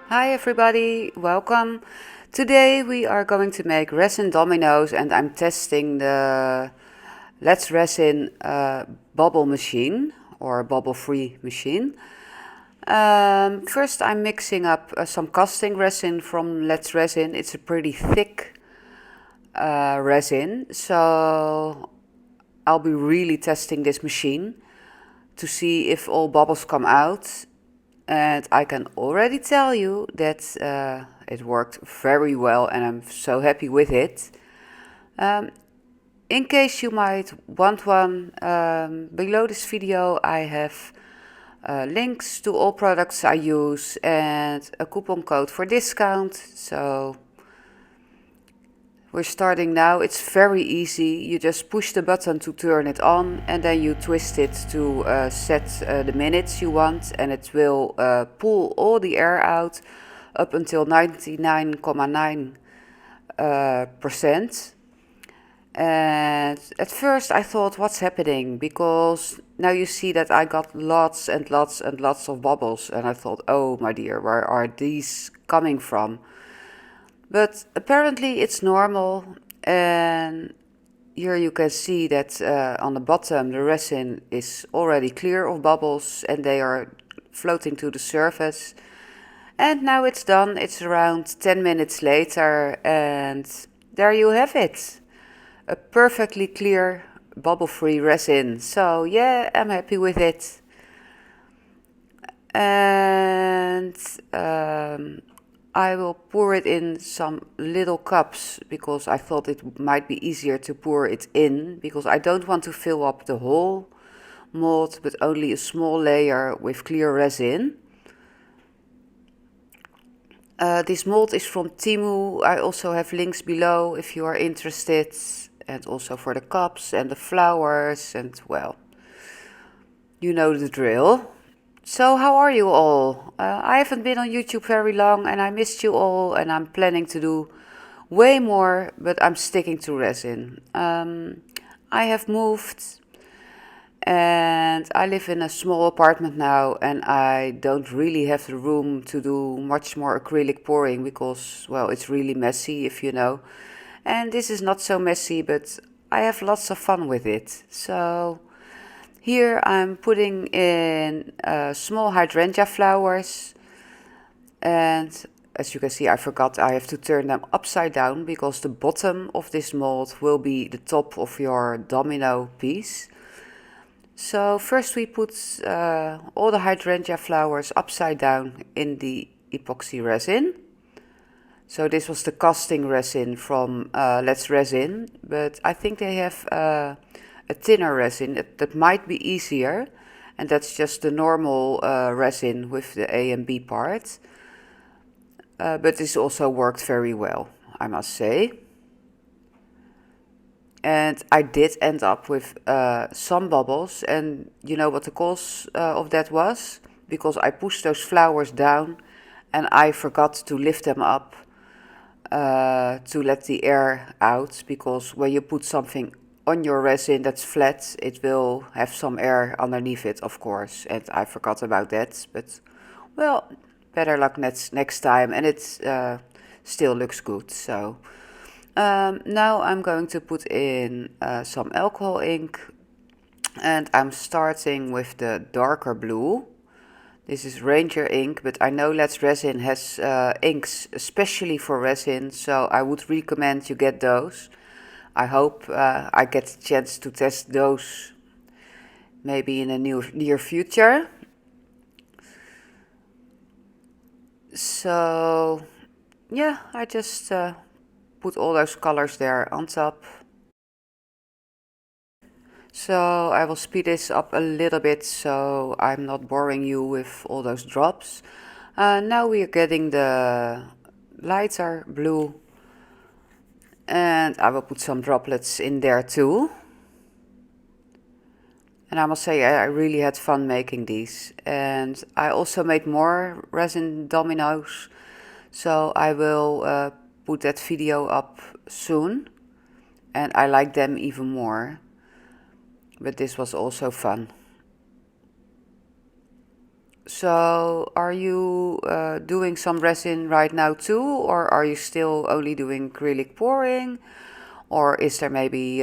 Hi everybody, welcome. Today we are going to make resin dominoes and I'm testing the Let's Resin bubble machine or bubble-free machine. First I'm mixing up some casting resin from Let's Resin. It's a pretty thick resin, so I'll be really testing this machine to see if all bubbles come out. And I can already tell you that it worked very well and I'm so happy with it. In case you might want one, below this video I have links to all products I use and a coupon code for discount. So we're starting now. It's very easy. You just push the button to turn it on and then you twist it to set the minutes you want, and it will pull all the air out up until 99.9%. And at first I thought, what's happening? Because now you see that I got lots and lots and lots of bubbles, and I thought, oh my dear, where are these coming from? But apparently it's normal, and here you can see that on the bottom the resin is already clear of bubbles and they are floating to the surface. And now it's done. It's around 10 minutes later and there you have it. A perfectly clear bubble-free resin. So yeah, I'm happy with it. And I will pour it in some little cups because I thought it might be easier to pour it in, because I don't want to fill up the whole mold but only a small layer with clear resin. This mold is from Temu. I also have links below if you are interested, and also for the cups and the flowers, and well, you know the drill. So how are you all? I haven't been on YouTube very long and I missed you all, and I'm planning to do way more, but I'm sticking to resin. I have moved and I live in a small apartment now, and I don't really have the room to do much more acrylic pouring because, well, it's really messy, if you know. And this is not so messy, but I have lots of fun with it. So here I'm putting in small hydrangea flowers, and as you can see, I forgot I have to turn them upside down because the bottom of this mold will be the top of your domino piece. So first we put all the hydrangea flowers upside down in the epoxy resin. So this was the casting resin from Let's Resin, but I think they have a thinner resin that might be easier, and that's just the normal resin with the A and B part. But this also worked very well, I must say. And I did end up with some bubbles, and you know what the cause of that was? Because I pushed those flowers down and I forgot to lift them up to let the air out, because when you put something on your resin that's flat, it will have some air underneath it, of course, and I forgot about that. But well, better luck next time, and it still looks good. So now I'm going to put in some alcohol ink, and I'm starting with the darker blue. This is Ranger ink, but I know Let's Resin has inks especially for resin, so I would recommend you get those. I hope I get a chance to test those maybe in the near future. So yeah, I just put all those colors there on top. So I will speed this up a little bit so I'm not boring you with all those drops. Now we are getting the lighter blue, and I will put some droplets in there too. And I must say I really had fun making these, and I also made more resin dominoes, so I will put that video up soon, and I like them even more. But this was also fun. So, are you doing some resin right now too, or are you still only doing acrylic pouring? Or is there maybe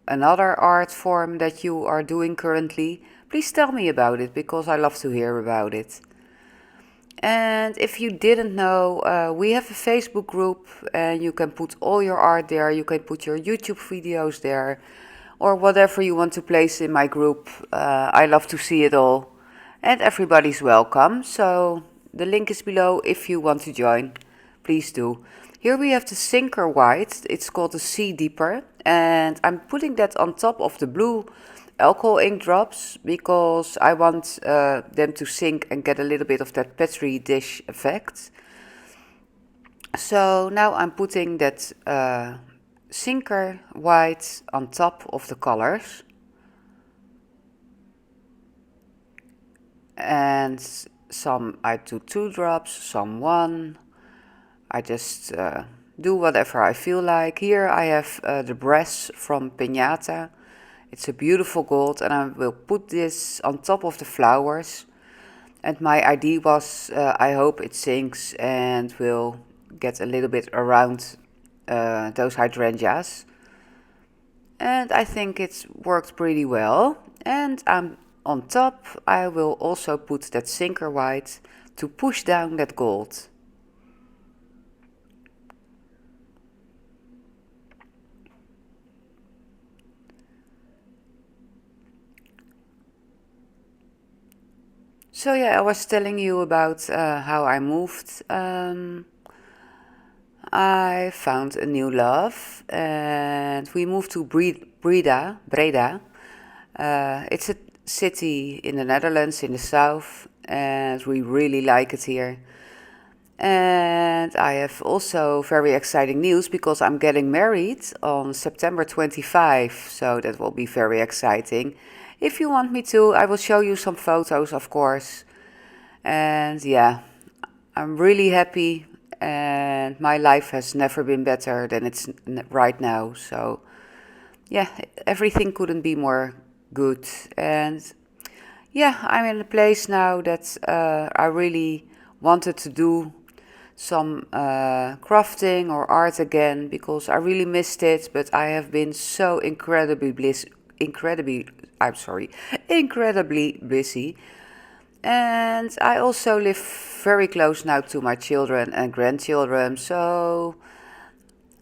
another art form that you are doing currently? Please tell me about it because I love to hear about it. And if you didn't know, we have a Facebook group and you can put all your art there. You can put your YouTube videos there or whatever you want to place in my group. I love to see it all. And everybody's welcome. So the link is below if you want to join. Please do. Here we have the Sinker White. It's called the Sea Deeper. And I'm putting that on top of the blue alcohol ink drops because I want them to sink and get a little bit of that petri dish effect. So now I'm putting that Sinker White on top of the colors. And some I do 2 drops, some 1. I just do whatever I feel like. Here I have the brass from Piñata. It's a beautiful gold and I will put this on top of the flowers. And my idea was I hope it sinks and will get a little bit around those hydrangeas. And I think it's worked pretty well. And on top I will also put that Sinker White to push down that gold. So yeah, I was telling you about how I moved. I found a new love and we moved to Breda. It's a city in the Netherlands in the south and we really like it here. And I have also very exciting news because I'm getting married on September 25, so that will be very exciting. If you want me to, I will show you some photos, of course. And yeah, I'm really happy and my life has never been better than it's right now. So yeah, everything couldn't be more good. And yeah, I'm in a place now that I really wanted to do some crafting or art again because I really missed it, but I have been so incredibly busy. And I also live very close now to my children and grandchildren, so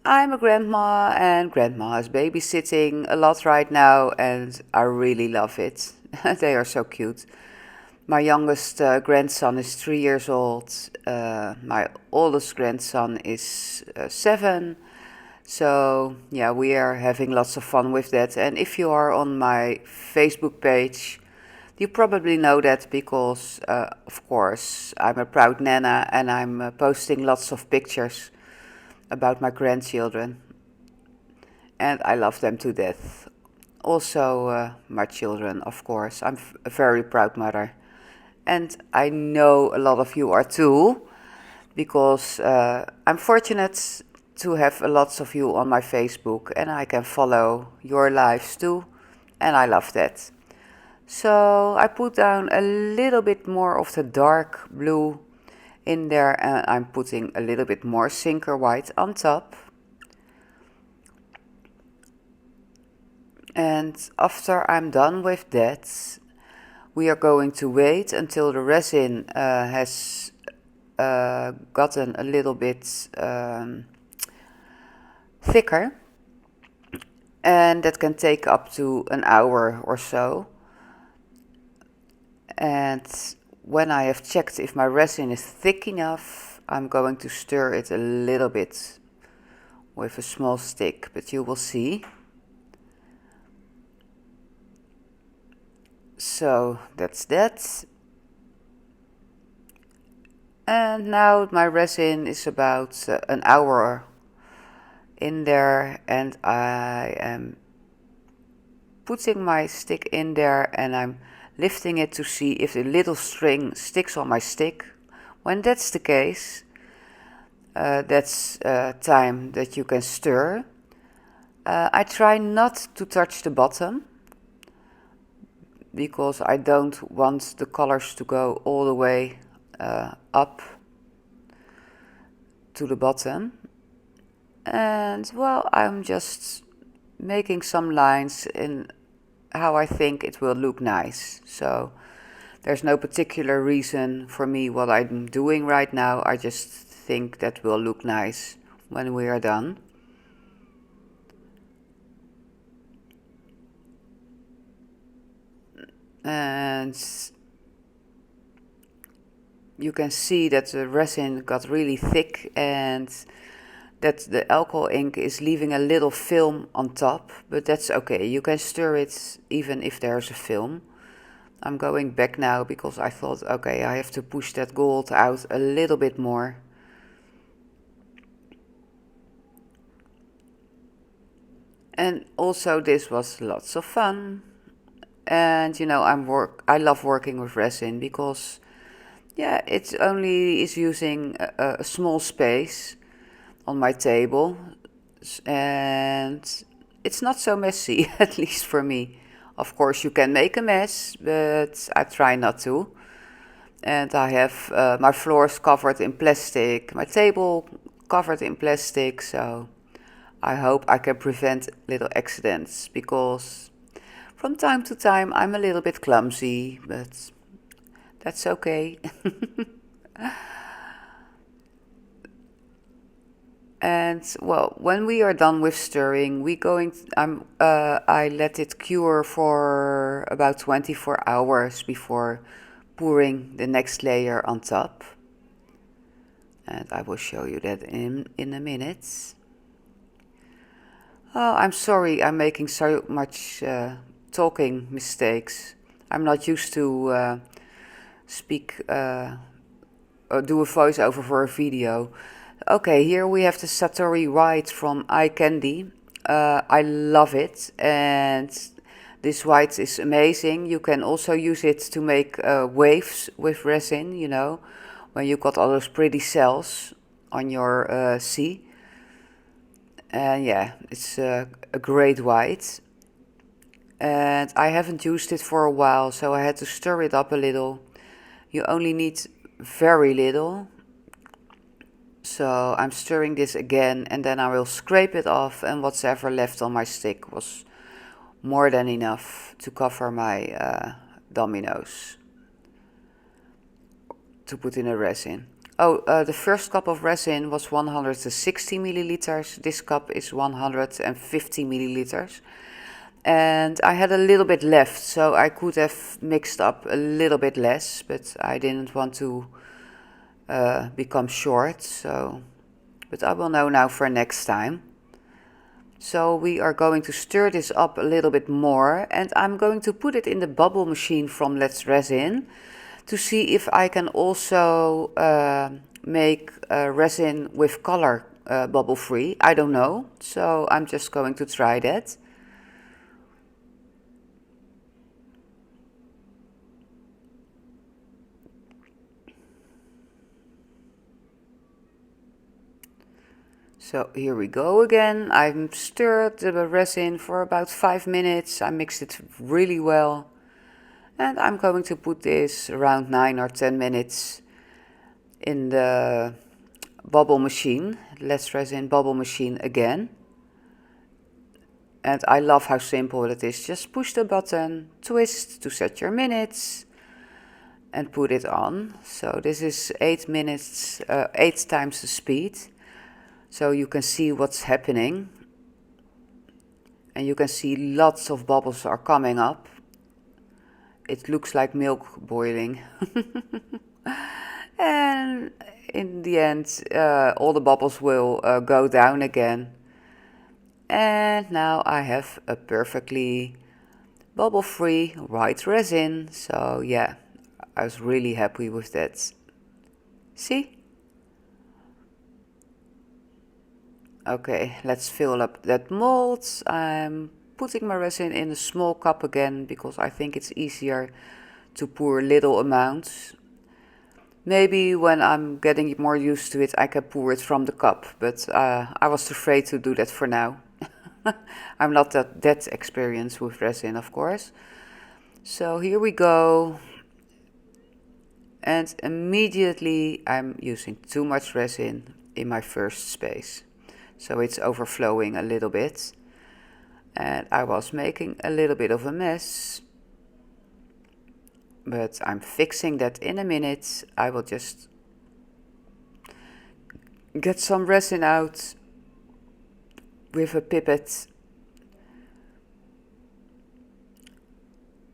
I'm a grandma and grandma is babysitting a lot right now and I really love it. They are so cute. My youngest grandson is 3 years old. My oldest grandson is 7. So yeah, we are having lots of fun with that. And if you are on my Facebook page, you probably know that because, of course, I'm a proud nana and I'm posting lots of pictures about my grandchildren. And I love them to death. Also, my children, of course. I'm a very proud mother. And I know a lot of you are too, because I'm fortunate to have lots of you on my Facebook and I can follow your lives too, and I love that. So I put down a little bit more of the dark blue in there and I'm putting a little bit more Sinker White on top. And after I'm done with that, we are going to wait until the resin has gotten a little bit thicker, and that can take up to an hour or so. And when I have checked if my resin is thick enough, I'm going to stir it a little bit with a small stick, but you will see. So that's that. And now my resin is about an hour in there and I am putting my stick in there and I'm lifting it to see if the little string sticks on my stick. When that's the case, that's time that you can stir. I try not to touch the bottom because I don't want the colors to go all the way up to the bottom. And well, I'm just making some lines in how I think it will look nice. So there's no particular reason for me what I'm doing right now. I just think that will look nice when we are done. And you can see that the resin got really thick and that the alcohol ink is leaving a little film on top, but that's okay. You can stir it even if there's a film. I'm going back now because I thought, okay, I have to push that gold out a little bit more. And also this was lots of fun. And you know, I love working with resin because yeah, it only is using a small space on my table, and it's not so messy, at least for me. Of course, you can make a mess, but I try not to. And I have my floors covered in plastic, my table covered in plastic, so I hope I can prevent little accidents, because from time to time I'm a little bit clumsy, but that's okay. And well, when we are done with stirring, I let it cure for about 24 hours before pouring the next layer on top. And I will show you that in a minute. Oh, I'm sorry, I'm making so much talking mistakes. I'm not used to speak or do a voiceover for a video. Okay, here we have the Satori white from Eye Candy. I love it, and this white is amazing. You can also use it to make waves with resin, you know, when you got all those pretty cells on your sea. And yeah, it's a great white. And I haven't used it for a while, so I had to stir it up a little. You only need very little. So I'm stirring this again, and then I will scrape it off, and whatever left on my stick was more than enough to cover my Dominoes to put in a resin. Oh, the first cup of resin was 160 milliliters. This cup is 150 milliliters. And I had a little bit left, so I could have mixed up a little bit less, but I didn't want to become short. But I will know now for next time. So we are going to stir this up a little bit more, and I'm going to put it in the bubble machine from Let's Resin to see if I can also make resin with color bubble free. I don't know, so I'm just going to try that. So here we go again. I've stirred the resin for about 5 minutes. I mixed it really well. And I'm going to put this around 9 or 10 minutes in the bubble machine. Let's Resin bubble machine again. And I love how simple it is. Just push the button, twist to set your minutes, and put it on. So this is 8 minutes, 8 times the speed. So you can see what's happening. And you can see lots of bubbles are coming up. It looks like milk boiling. And in the end, all the bubbles will go down again. And now I have a perfectly bubble-free white resin. So yeah, I was really happy with that. See? Okay, let's fill up that mold. I'm putting my resin in a small cup again because I think it's easier to pour little amounts. Maybe when I'm getting more used to it, I can pour it from the cup, but I was afraid to do that for now. I'm not that experienced with resin, of course. So here we go. And immediately I'm using too much resin in my first space. So it's overflowing a little bit. And I was making a little bit of a mess. But I'm fixing that in a minute. I will just get some resin out with a pipette.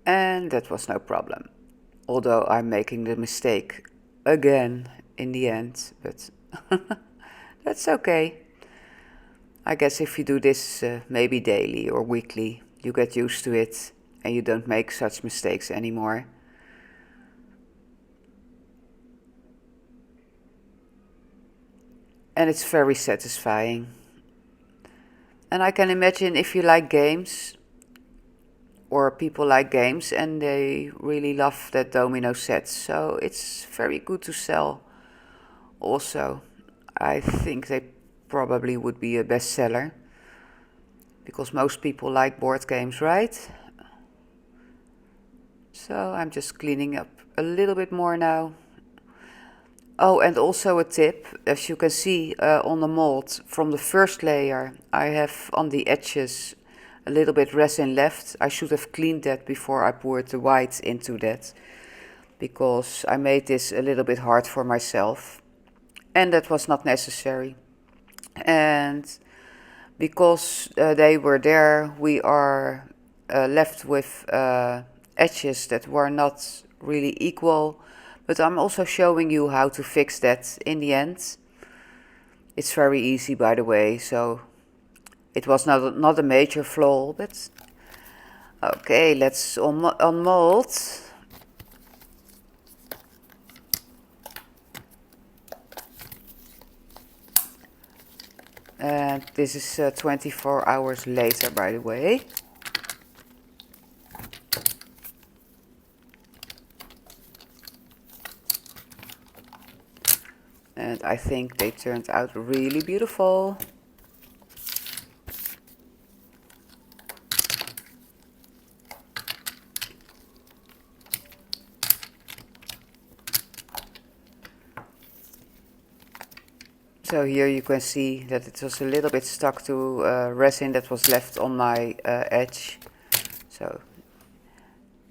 And that was no problem. Although I'm making the mistake again in the end, but that's okay. I guess if you do this maybe daily or weekly, you get used to it and you don't make such mistakes anymore. And it's very satisfying. And I can imagine if you like games, or people like games and they really love that domino set. So it's very good to sell also. I think they probably would be a bestseller because most people like board games, right? So I'm just cleaning up a little bit more now. Oh, and also a tip, as you can see on the mold from the first layer, I have on the edges a little bit resin left. I should have cleaned that before I poured the white into that, because I made this a little bit hard for myself, and that was not necessary. And because they were there, we are left with edges that were not really equal, but I'm also showing you how to fix that in the end. It's very easy, by the way, so it was not a major flaw, but okay, let's unmold. And this is 24 hours later, by the way. And I think they turned out really beautiful. So here you can see that it was a little bit stuck to resin that was left on my edge. So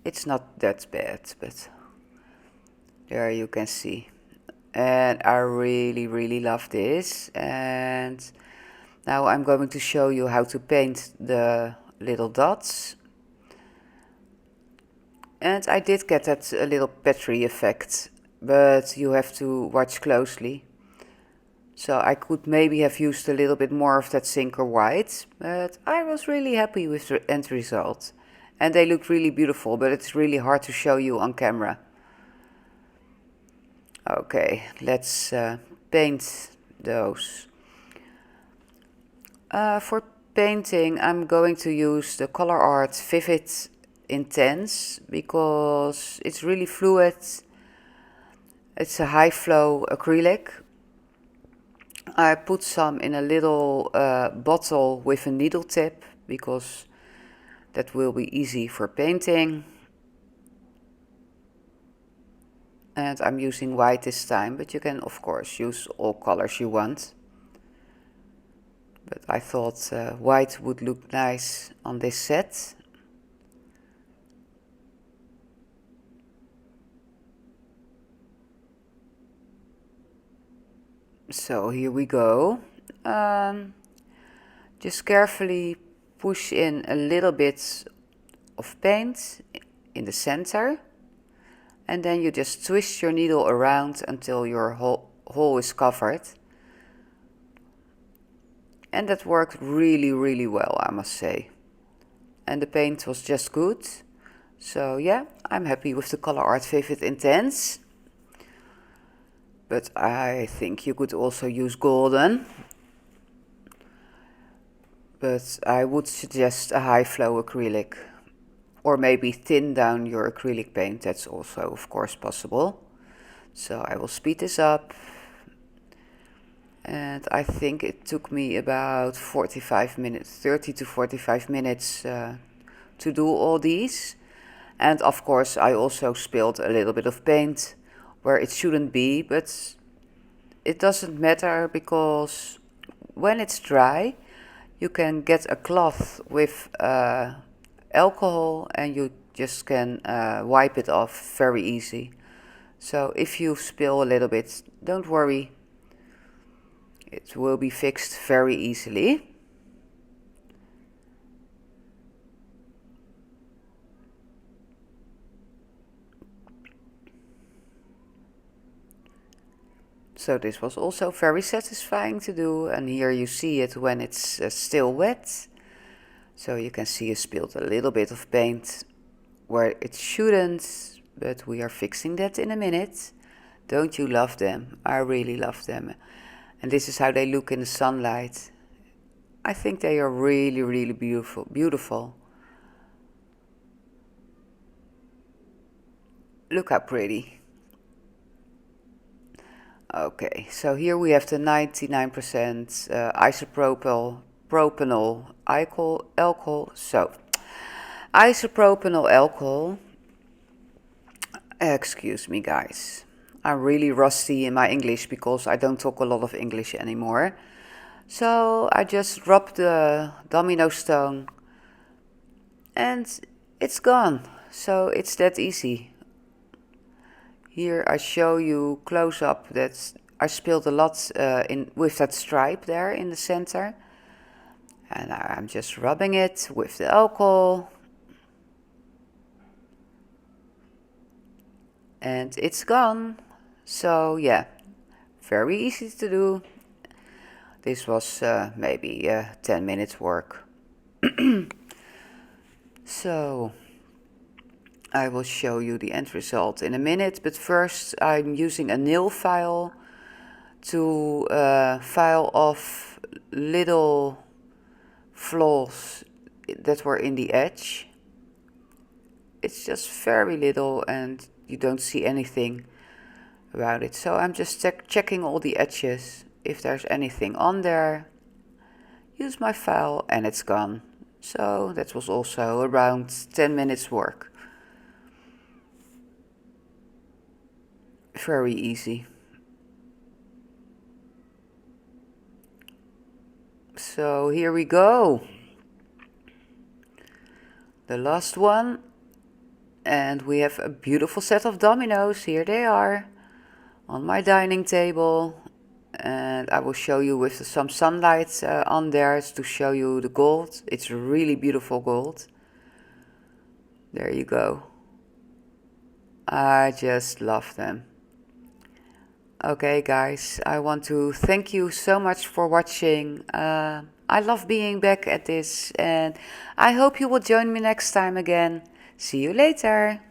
it's not that bad, but there you can see. And I really love this. And now I'm going to show you how to paint the little dots. And I did get that little Petri effect, but you have to watch closely. So I could maybe have used a little bit more of that Sinker white, but I was really happy with the end result. And they look really beautiful, but it's really hard to show you on camera. Okay, let's paint those. For painting, I'm going to use the Color Art Vivid Intense because it's really fluid. It's a high flow acrylic. I put some in a little bottle with a needle tip because that will be easy for painting. And I'm using white this time, but you can of course use all colors you want. But I thought white would look nice on this set. So here we go. Just carefully push in a little bit of paint in the center. And then you just twist your needle around until your hole is covered. And that worked really well, I must say. And the paint was just good. So yeah, I'm happy with the Color Art Vivid Intense. But I think you could also use golden. But I would suggest a high flow acrylic. Or maybe thin down your acrylic paint, that's also of course possible. So I will speed this up. And I think it took me about 45 minutes, 30 to 45 minutes to do all these. And of course I also spilled a little bit of paint where it shouldn't be, but it doesn't matter because when it's dry you can get a cloth with alcohol and you just can wipe it off very easy. So if you spill a little bit, don't worry, it will be fixed very easily. So this was also very satisfying to do, and here you see it when it's still wet. So you can see I spilled a little bit of paint where it shouldn't, but we are fixing that in a minute. Don't you love them? I really love them. And this is how they look in the sunlight. I think they are really, really beautiful. Beautiful. Look how pretty. Okay, so here we have the 99% isopropyl propanol alcohol. So, isopropyl alcohol. Excuse me, guys. I'm really rusty in my English because I don't talk a lot of English anymore. So I just rubbed the domino stone and it's gone. So it's that easy. Here I show you close up that I spilled a lot in with that stripe there in the center. And I'm just rubbing it with the alcohol. And it's gone. So yeah, very easy to do. This was maybe 10 minutes work. So I will show you the end result in a minute, but first I'm using a nail file to file off little flaws that were in the edge. It's just very little and you don't see anything about it. So I'm just checking all the edges. If there's anything on there, use my file and it's gone. So that was also around 10 minutes work. Very easy. So here we go. The last one. And we have a beautiful set of dominoes. Here they are on my dining table. And I will show you with some sunlight on there to show you the gold. It's really beautiful gold. There you go. I just love them. Okay guys, I want to thank you so much for watching. I love being back at this and I hope you will join me next time again. See you later.